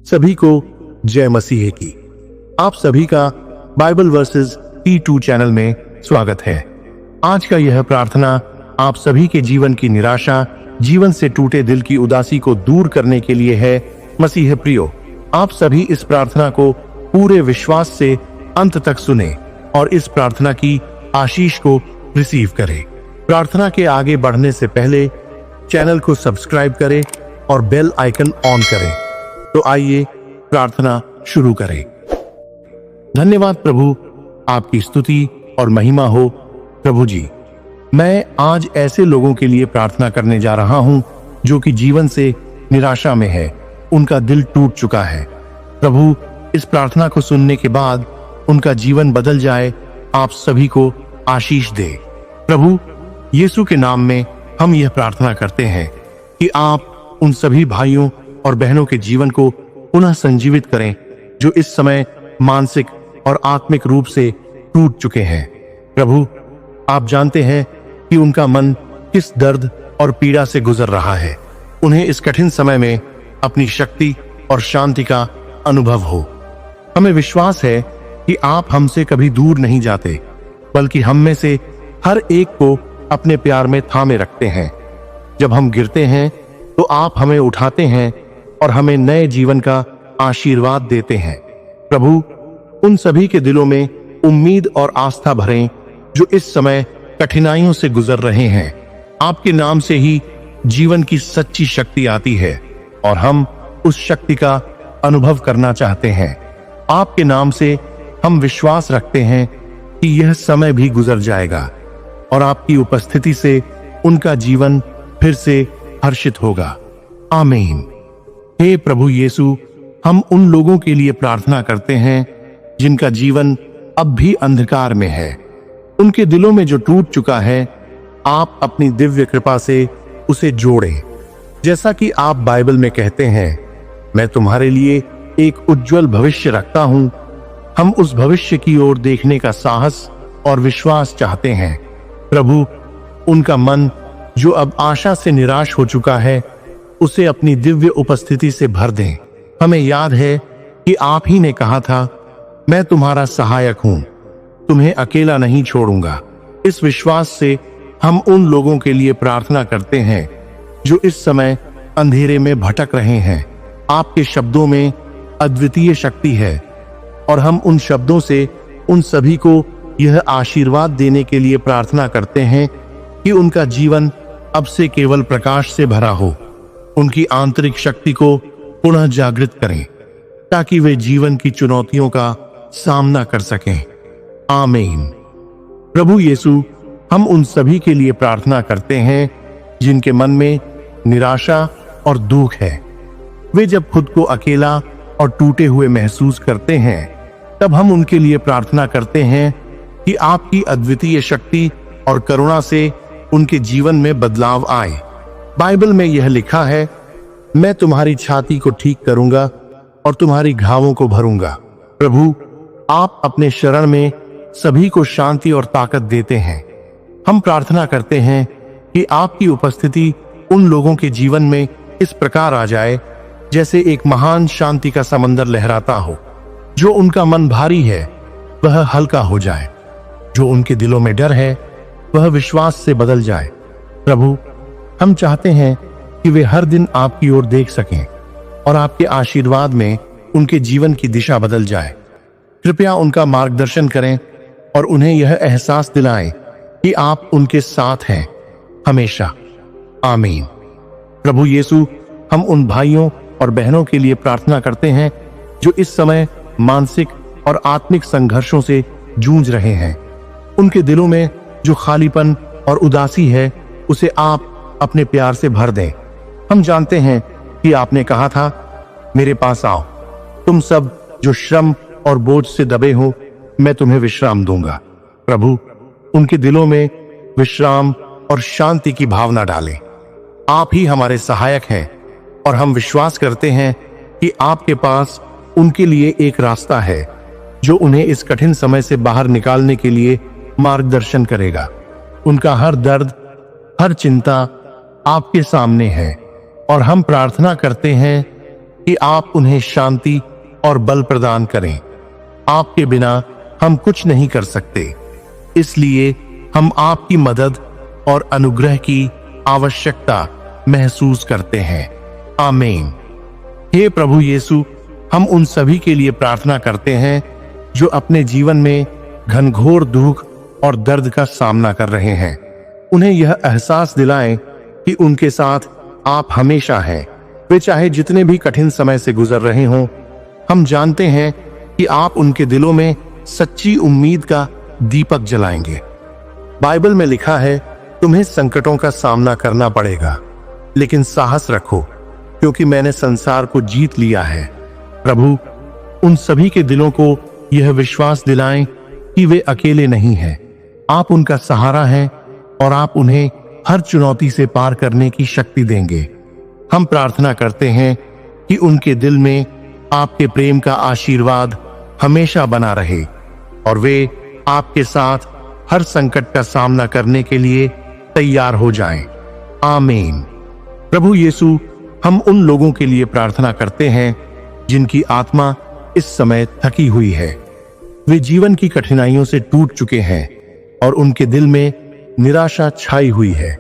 सभी को जय मसीह की। आप सभी का बाइबल वर्सेस P2 चैनल में स्वागत है। आज का यह प्रार्थना आप सभी के जीवन की निराशा, जीवन से टूटे दिल की उदासी को दूर करने के लिए है। मसीह प्रियो, आप सभी इस प्रार्थना को पूरे विश्वास से अंत तक सुने और इस प्रार्थना की आशीष को रिसीव करें। प्रार्थना के आगे बढ़ने से पहले चैनल को सब्सक्राइब करें और बेल आइकन ऑन करें। तो आइए प्रार्थना शुरू करें। धन्यवाद प्रभु, आपकी स्तुति और महिमा हो। प्रभु जी, मैं आज ऐसे लोगों के लिए प्रार्थना करने जा रहा हूं जो कि जीवन से निराशा में है, उनका दिल टूट चुका है। प्रभु, इस प्रार्थना को सुनने के बाद उनका जीवन बदल जाए, आप सभी को आशीष दे। प्रभु, यीशु के नाम में हम यह प्रार्थना करते हैं कि आप उन सभी भाइयों और बहनों के जीवन को पुनः संजीवित करें जो इस समय मानसिक और आत्मिक रूप से टूट चुके हैं। प्रभु, आप जानते हैं कि उनका मन किस दर्द और पीड़ा से गुजर रहा है। उन्हें इस कठिन समय में अपनी शक्ति और शांति का अनुभव हो। हमें विश्वास है कि आप हमसे कभी दूर नहीं जाते, बल्कि हम में से हर एक को अपने प्यार में थामे रखते हैं। जब हम गिरते हैं तो आप हमें उठाते हैं और हमें नए जीवन का आशीर्वाद देते हैं। प्रभु, उन सभी के दिलों में उम्मीद और आस्था भरें जो इस समय कठिनाइयों से गुजर रहे हैं। आपके नाम से ही जीवन की सच्ची शक्ति आती है और हम उस शक्ति का अनुभव करना चाहते हैं। आपके नाम से हम विश्वास रखते हैं कि यह समय भी गुजर जाएगा और आपकी उपस्थिति से उनका जीवन फिर से हर्षित होगा। आमीन। हे प्रभु यीशु, हम उन लोगों के लिए प्रार्थना करते हैं जिनका जीवन अब भी अंधकार में है। उनके दिलों में जो टूट चुका है, आप अपनी दिव्य कृपा से उसे जोड़ें। जैसा कि आप बाइबल में कहते हैं, मैं तुम्हारे लिए एक उज्जवल भविष्य रखता हूं। हम उस भविष्य की ओर देखने का साहस और विश्वास चाहते हैं। प्रभु, उनका मन जो अब आशा से निराश हो चुका है, उसे अपनी दिव्य उपस्थिति से भर दें। हमें याद है कि आप ही ने कहा था, मैं तुम्हारा सहायक हूं, तुम्हें अकेला नहीं छोड़ूंगा। इस विश्वास से हम उन लोगों के लिए प्रार्थना करते हैं जो इस समय अंधेरे में भटक रहे हैं। आपके शब्दों में अद्वितीय शक्ति है और हम उन शब्दों से उन सभी को यह आशीर्वाद देने के लिए प्रार्थना करते हैं कि उनका जीवन अब से केवल प्रकाश से भरा हो। उनकी आंतरिक शक्ति को पुनः जागृत करें ताकि वे जीवन की चुनौतियों का सामना कर सकें। आमीन। प्रभु यीशु, हम उन सभी के लिए प्रार्थना करते हैं जिनके मन में निराशा और दुख है। वे जब खुद को अकेला और टूटे हुए महसूस करते हैं, तब हम उनके लिए प्रार्थना करते हैं कि आपकी अद्वितीय शक्ति और करुणा से उनके जीवन में बदलाव आए। बाइबल में यह लिखा है, मैं तुम्हारी छाती को ठीक करूंगा और तुम्हारी घावों को भरूंगा। प्रभु, आप अपने शरण में सभी को शांति और ताकत देते हैं। हम प्रार्थना करते हैं कि आपकी उपस्थिति उन लोगों के जीवन में इस प्रकार आ जाए जैसे एक महान शांति का समंदर लहराता हो। जो उनका मन भारी है वह हल्का हो जाए, जो उनके दिलों में डर है वह विश्वास से बदल जाए। प्रभु, हम चाहते हैं कि वे हर दिन आपकी ओर देख सकें और आपके आशीर्वाद में उनके जीवन की दिशा बदल जाए। कृपया उनका मार्गदर्शन करें और उन्हें यह एहसास दिलाएं कि आप उनके साथ हैं हमेशा। आमीन। प्रभु यीशु, हम उन भाइयों और बहनों के लिए प्रार्थना करते हैं जो इस समय मानसिक और आत्मिक संघर्षों से जूझ रहे हैं। उनके दिलों में जो खालीपन और उदासी है, उसे आप अपने प्यार से भर दें। हम जानते हैं कि आपने कहा था, मेरे पास आओ तुम सब जो श्रम और बोझ से दबे हो, मैं तुम्हें विश्राम दूंगा। प्रभु, उनके दिलों में विश्राम और शांति की भावना डालें। आप ही हमारे सहायक हैं और हम विश्वास करते हैं कि आपके पास उनके लिए एक रास्ता है जो उन्हें इस कठिन समय से बाहर निकालने के लिए मार्गदर्शन करेगा। उनका हर दर्द, हर चिंता आपके सामने है और हम प्रार्थना करते हैं कि आप उन्हें शांति और बल प्रदान करें। आपके बिना हम कुछ नहीं कर सकते, इसलिए हम आपकी मदद और अनुग्रह की आवश्यकता महसूस करते हैं। आमीन। हे प्रभु यीशु, हम उन सभी के लिए प्रार्थना करते हैं जो अपने जीवन में घनघोर दुख और दर्द का सामना कर रहे हैं। उन्हें यह एहसास दिलाएं कि उनके साथ आप हमेशा हैं, वे चाहे जितने भी कठिन समय से गुजर रहे हों। हम जानते हैं कि आप उनके दिलों में सच्ची उम्मीद का दीपक जलाएंगे। बाइबल में लिखा है, तुम्हें संकटों का सामना करना पड़ेगा, लेकिन साहस रखो, क्योंकि मैंने संसार को जीत लिया है। प्रभु उन सभी के दिलों को यह विश्वास दिलाएं कि वे अकेले नहीं हैं। आप उनका सहारा हैं और आप उन्हें हर चुनौती से पार करने की शक्ति देंगे। हम प्रार्थना करते हैं कि उनके दिल में आपके प्रेम का आशीर्वाद हमेशा बना रहे और वे आपके साथ हर संकट का सामना करने के लिए तैयार हो जाएं। आमीन। प्रभु यीशु, हम उन लोगों के लिए प्रार्थना करते हैं जिनकी आत्मा इस समय थकी हुई है। वे जीवन की कठिनाइयों से टूट चुके हैं और उनके दिल में निराशा छाई हुई है।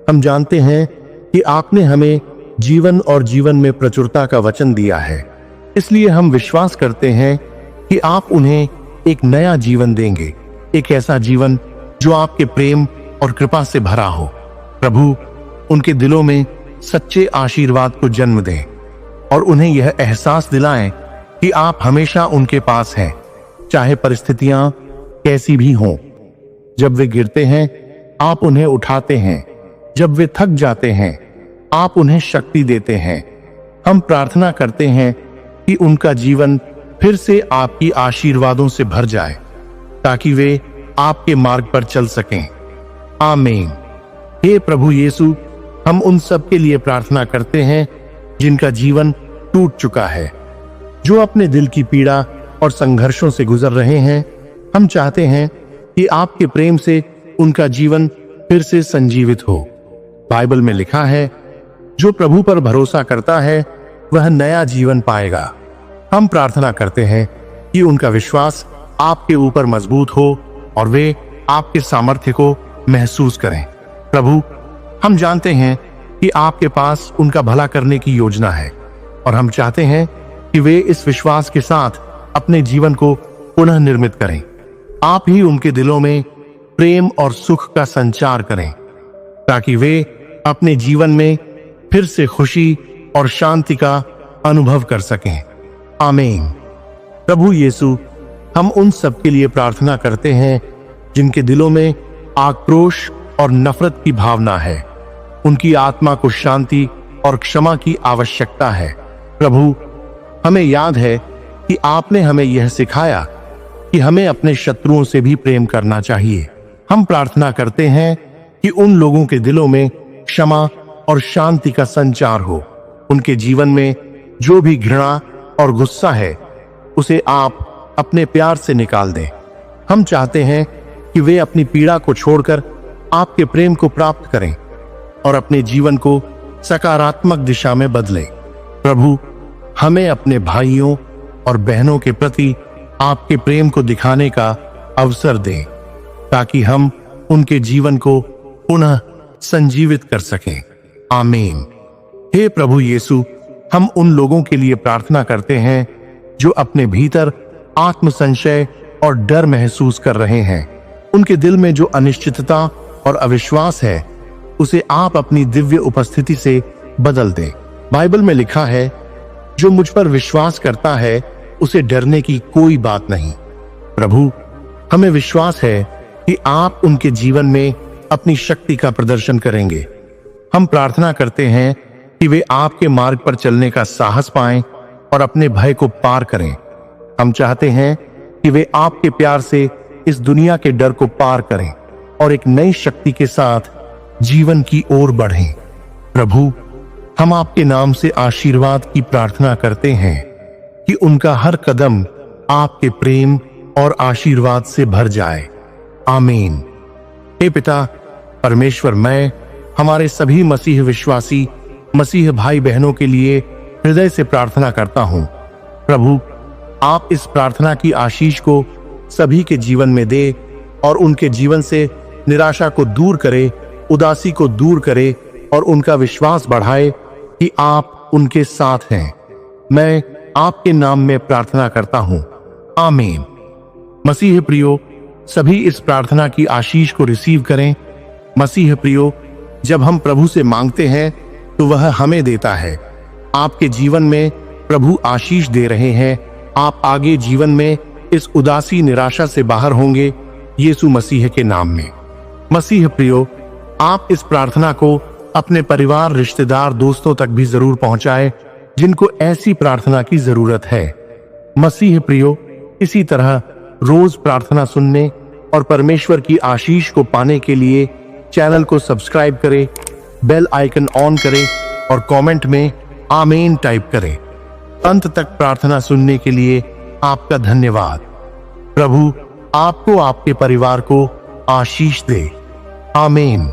हम जानते हैं कि आपने हमें जीवन और जीवन में प्रचुरता का वचन दिया है, इसलिए हम विश्वास करते हैं कि आप उन्हें एक नया जीवन देंगे, एक ऐसा जीवन जो आपके प्रेम और कृपा से भरा हो। प्रभु उनके दिलों में सच्चे आशीर्वाद को जन्म दें और उन्हें यह एहसास दिलाएं कि आप हमेशा उनके पास हैं, चाहे परिस्थितियां कैसी भी हों। जब वे गिरते हैं, आप उन्हें उठाते हैं। जब वे थक जाते हैं, आप उन्हें शक्ति देते हैं। हम प्रार्थना करते हैं कि उनका जीवन फिर से आपकी आशीर्वादों से भर जाए, ताकि वे आपके मार्ग पर चल सकें। आमीन। हे प्रभु यीशु, हम उन सब के लिए प्रार्थना करते हैं जिनका जीवन टूट चुका है, जो अपने दिल की पीड़ा और संघर्षों से गुजर रहे हैं। हम चाहते हैं कि आपके प्रेम से उनका जीवन फिर से संजीवित हो। बाइबल में लिखा है, जो प्रभु पर भरोसा करता है वह नया जीवन पाएगा। हम प्रार्थना करते हैं कि उनका विश्वास आपके ऊपर मजबूत हो और वे आपके सामर्थ्य को महसूस करें। प्रभु, हम जानते हैं कि आपके पास उनका भला करने की योजना है और हम चाहते हैं कि वे इस विश्वास के साथ अपने जीवन को पुनः निर्मित करें। आप ही उनके दिलों में प्रेम और सुख का संचार करें, ताकि वे अपने जीवन में फिर से खुशी और शांति का अनुभव कर सकें। आमीन। प्रभु यीशु, हम उन सब के लिए प्रार्थना करते हैं जिनके दिलों में आक्रोश और नफरत की भावना है। उनकी आत्मा को शांति और क्षमा की आवश्यकता है। प्रभु, हमें याद है कि आपने हमें यह सिखाया कि हमें अपने शत्रुओं से भी प्रेम करना चाहिए। हम प्रार्थना करते हैं कि उन लोगों के दिलों में क्षमा और शांति का संचार हो। उनके जीवन में जो भी घृणा और गुस्सा है, उसे आप अपने प्यार से निकाल दें। हम चाहते हैं कि वे अपनी पीड़ा को छोड़कर आपके प्रेम को प्राप्त करें और अपने जीवन को सकारात्मक दिशा में बदलें। प्रभु, हमें अपने भाइयों और बहनों के प्रति आपके प्रेम को दिखाने का अवसर दें, ताकि हम उनके जीवन को पुनः संजीवित कर सकें। आमीन। हे प्रभु यीशु, हम उन लोगों के लिए प्रार्थना करते हैं जो अपने भीतर आत्म संशय और डर महसूस कर रहे हैं। उनके दिल में जो अनिश्चितता और अविश्वास है, उसे आप अपनी दिव्य उपस्थिति से बदल दें। बाइबल में लिखा है, जो मुझ पर विश्वास करता है उसे डरने की कोई बात नहीं। प्रभु, हमें विश्वास है कि आप उनके जीवन में अपनी शक्ति का प्रदर्शन करेंगे। हम प्रार्थना करते हैं कि वे आपके मार्ग पर चलने का साहस पाएं और अपने भय को पार करें। हम चाहते हैं कि वे आपके प्यार से इस दुनिया के डर को पार करें और एक नई शक्ति के साथ जीवन की ओर बढ़ें। प्रभु, हम आपके नाम से आशीर्वाद की प्रार्थना करते हैं कि उनका हर कदम आपके प्रेम और आशीर्वाद से भर जाए। आमीन। हे पिता परमेश्वर, मैं हमारे सभी मसीह विश्वासी मसीह भाई बहनों के लिए हृदय से प्रार्थना करता हूँ। प्रभु, आप इस प्रार्थना की आशीष को सभी के जीवन में दे और उनके जीवन से निराशा को दूर करे, उदासी को दूर करे और उनका विश्वास बढ़ाए कि आप उनके साथ हैं। मैं आपके नाम में प्रार्थना करता हूँ, आमीन। मसीह प्रियो, सभी इस प्रार्थना की आशीष को रिसीव करें। मसीह प्रियो, जब हम प्रभु से मांगते हैं तो वह हमें देता है। आपके जीवन में प्रभु आशीष दे रहे हैं। आप आगे जीवन में इस उदासी निराशा से बाहर होंगे, यीशु मसीह के नाम में। मसीह प्रियो, आप इस प्रार्थना को अपने परिवार, रिश्तेदार, दोस्तों तक भी जरूर पहुंचाएं जिनको ऐसी प्रार्थना की जरूरत है। मसीह प्रियो, इसी तरह रोज प्रार्थना सुनने और परमेश्वर की आशीष को पाने के लिए चैनल को सब्सक्राइब करें, बेल आइकन ऑन करें और कमेंट में आमीन टाइप करें। अंत तक प्रार्थना सुनने के लिए आपका धन्यवाद। प्रभु आपको, आपके परिवार को आशीष दे। आमीन।